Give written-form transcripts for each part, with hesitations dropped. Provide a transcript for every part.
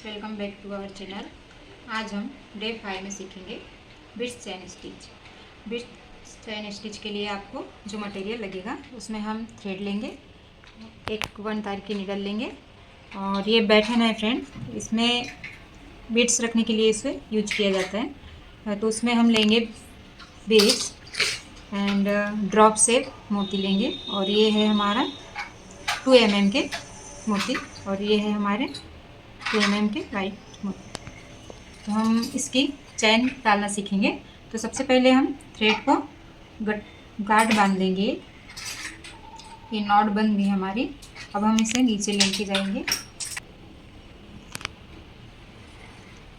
Welcome back to our channel. आज हम day 5 में सीखेंगे bits chain stitch. Bits chain stitch के लिए आपको जो मटेरियल लगेगा उसमें हम थ्रेड लेंगे, एक 1 तार की निडल लेंगे और ये बैटन है फ्रेंड्स, इसमें बिट्स रखने के लिए इसे यूज किया जाता है। तो उसमें हम लेंगे बिट्स एंड ड्रॉप शेप मोती लेंगे और ये है हमारा 2 mm के मोती और ये है हमारे 2 mm के वाइट मोती। तो हम इसकी चैन डालना सीखेंगे। तो सबसे पहले हम थ्रेड को गांठ बांध देंगे। ये नॉट बन गई हमारी। अब हम इसे नीचे लेके जाएंगे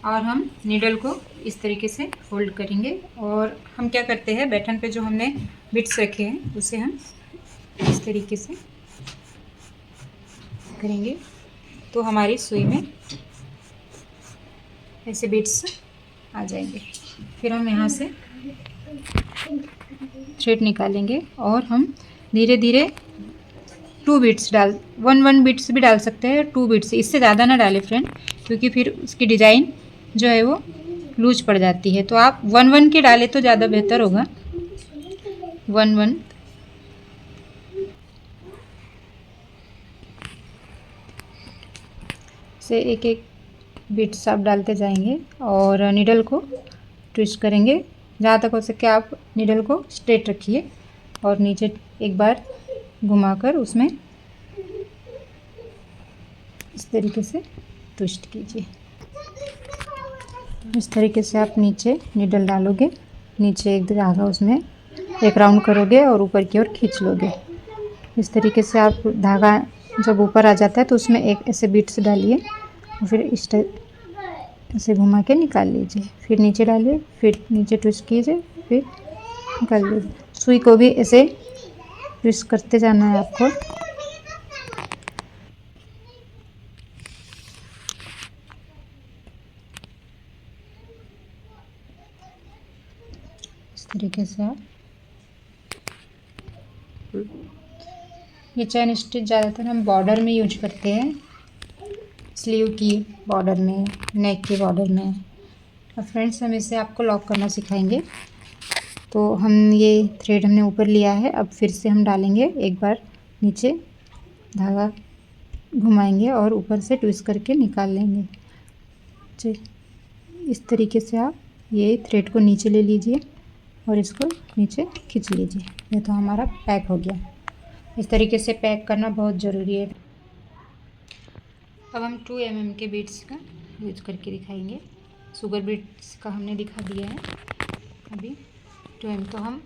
और हम नीडल को इस तरीके से फोल्ड करेंगे। और हम क्या करते हैं, बैटन पे जो हमने बिट्स रखे हैं उसे हम इस तरीके से करेंगे तो हमारी सुई में ऐसे बिट्स आ जाएंगे। फिर हम यहाँ से थ्रेड निकालेंगे और हम धीरे धीरे 2 बिट्स 1 बिट्स भी डाल सकते हैं, 2 बिट्स, इससे ज़्यादा ना डालें फ्रेंड, क्योंकि फिर उसकी डिज़ाइन जो है वो लूज पड़ जाती है। तो आप 1 के डालें तो ज़्यादा बेहतर होगा। 1 से एक एक बिट्स आप डालते जाएंगे और नीडल को ट्विस्ट करेंगे। जहाँ तक हो सके आप नीडल को स्ट्रेट रखिए और नीचे एक बार घुमाकर उसमें इस तरीके से ट्विस्ट कीजिए। इस तरीके से आप नीचे नीडल डालोगे, नीचे एक धागा उसमें एक राउंड करोगे और ऊपर की ओर खींच लोगे। इस तरीके से आप धागा जब ऊपर आ जाता है तो उसमें एक ऐसे बिट्स डालिए और फिर इस ऐसे घुमा के निकाल लीजिए। फिर नीचे डालिए, फिर नीचे ट्विस्ट कीजिए, फिर निकाल लीजिए। सुई को भी ऐसे ट्विस्ट करते जाना है आपको। इस तरीके से आप ये चैन स्टिच ज़्यादातर हम बॉर्डर में यूज करते हैं, स्लीव की बॉर्डर में, नेक के बॉर्डर में। अब फ्रेंड्स हम इसे आपको लॉक करना सिखाएंगे। तो हम ये थ्रेड हमने ऊपर लिया है, अब फिर से हम डालेंगे, एक बार नीचे धागा घुमाएंगे और ऊपर से ट्विस्ट करके निकाल लेंगे। इस तरीके से आप ये थ्रेड को नीचे ले लीजिए और इसको नीचे खींच लीजिए। ये तो हमारा पैक हो गया। इस तरीके से पैक करना बहुत ज़रूरी है। अब हम 2 mm के बीट्स का यूज करके दिखाएंगे। शुगर बीट्स का हमने दिखा दिया है अभी 2 mm। तो हम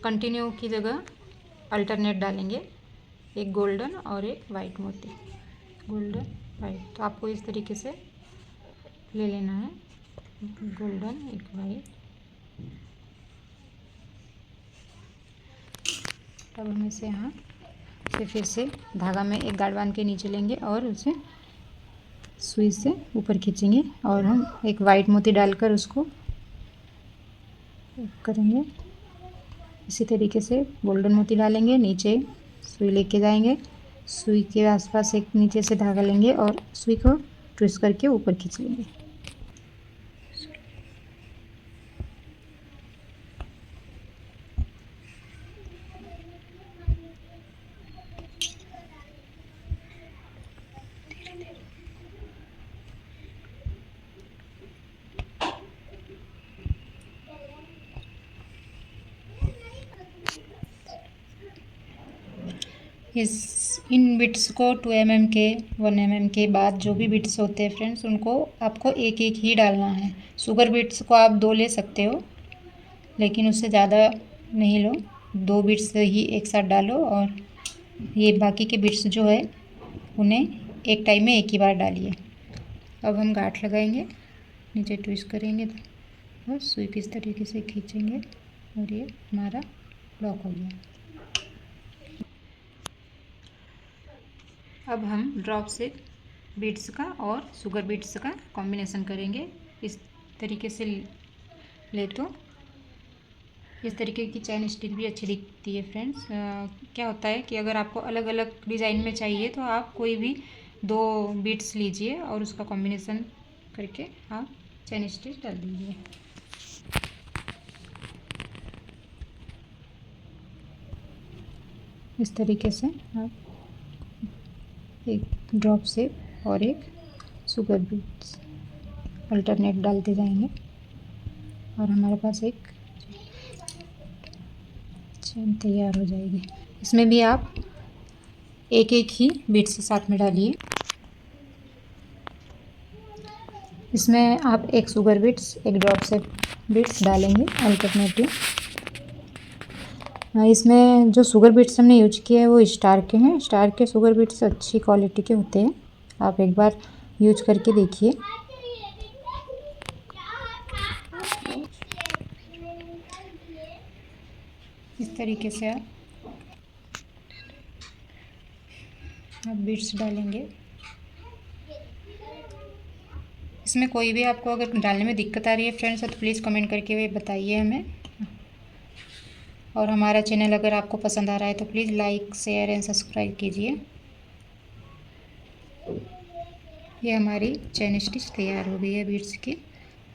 कंटिन्यू की जगह अल्टरनेट डालेंगे, एक गोल्डन और एक वाइट मोती, गोल्डन वाइट। तो आपको इस तरीके से ले लेना है, गोल्डन एक वाइट। अब हम इसे यहाँ से फिर से धागा में एक गांठ बांध के नीचे लेंगे और उसे सुई से ऊपर खींचेंगे और हम एक वाइट मोती डालकर उसको करेंगे। इसी तरीके से गोल्डन मोती डालेंगे, नीचे सुई लेके जाएंगे, सुई के आसपास एक नीचे से धागा लेंगे और सुई को ट्विस्ट करके ऊपर खींच लेंगे। इन बिट्स को 2 mm के 1 mm के बाद जो भी बिट्स होते हैं फ्रेंड्स, उनको आपको एक एक ही डालना है। शुगर बिट्स को आप 2 ले सकते हो, लेकिन उससे ज़्यादा नहीं लो, 2 बिट्स ही एक साथ डालो और ये बाकी के बिट्स जो है उन्हें एक टाइम में एक ही बार डालिए। अब हम गांठ लगाएंगे, नीचे ट्विस्ट करेंगे और सुई को इस तरीके से खींचेंगे और ये हमारा लॉक हो गया। अब हम ड्रॉप से बीट्स का और शुगर बीट्स का कॉम्बिनेशन करेंगे। इस तरीके से ले तो इस तरीके की चैन स्टिच भी अच्छी दिखती है फ्रेंड्स। क्या होता है कि अगर आपको अलग अलग डिज़ाइन में चाहिए तो आप कोई भी 2 बीट्स लीजिए और उसका कॉम्बिनेशन करके आप चेन स्टिच डाल दीजिए। इस तरीके से आप एक ड्रॉप से और एक शुगर बीट्स अल्टरनेट डालते जाएंगे और हमारे पास एक चेन तैयार हो जाएगी। इसमें भी आप एक एक ही बीट्स साथ में डालिए। इसमें आप एक शुगर बीट्स एक ड्रॉप से बीट्स डालेंगे अल्टरनेटिव। इसमें जो शुगर बीट्स हमने यूज किया है वो स्टार के हैं। स्टार के शुगर बीट्स अच्छी क्वालिटी के होते हैं, आप एक बार यूज करके देखिए। इस तरीके से आप बीट्स डालेंगे। इसमें कोई भी आपको अगर डालने में दिक्कत आ रही है फ्रेंड्स तो प्लीज़ कमेंट करके बताइए हमें। और हमारा चैनल अगर आपको पसंद आ रहा है तो please like share and subscribe कीजिए। ये हमारी चेन स्टिच तैयार हो गई है बीड्स की।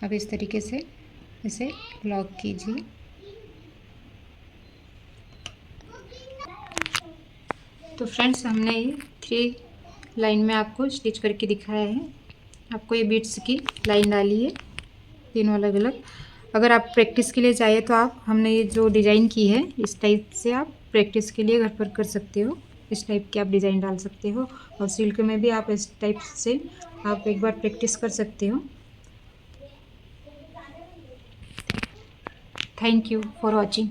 अब इस तरीके से इसे लॉक कीजिए। तो फ्रेंड्स हमने ये 3 लाइन में आपको स्टिच करके दिखाया है। आपको ये बीड्स की लाइन डाली है तीनों अलग अलग। अगर आप प्रैक्टिस के लिए चाहिए तो आप हमने ये जो डिज़ाइन की है इस टाइप से आप प्रैक्टिस के लिए घर पर कर सकते हो। इस टाइप की आप डिज़ाइन डाल सकते हो और सिल्क में भी आप इस टाइप से आप एक बार प्रैक्टिस कर सकते हो। Thank you for watching.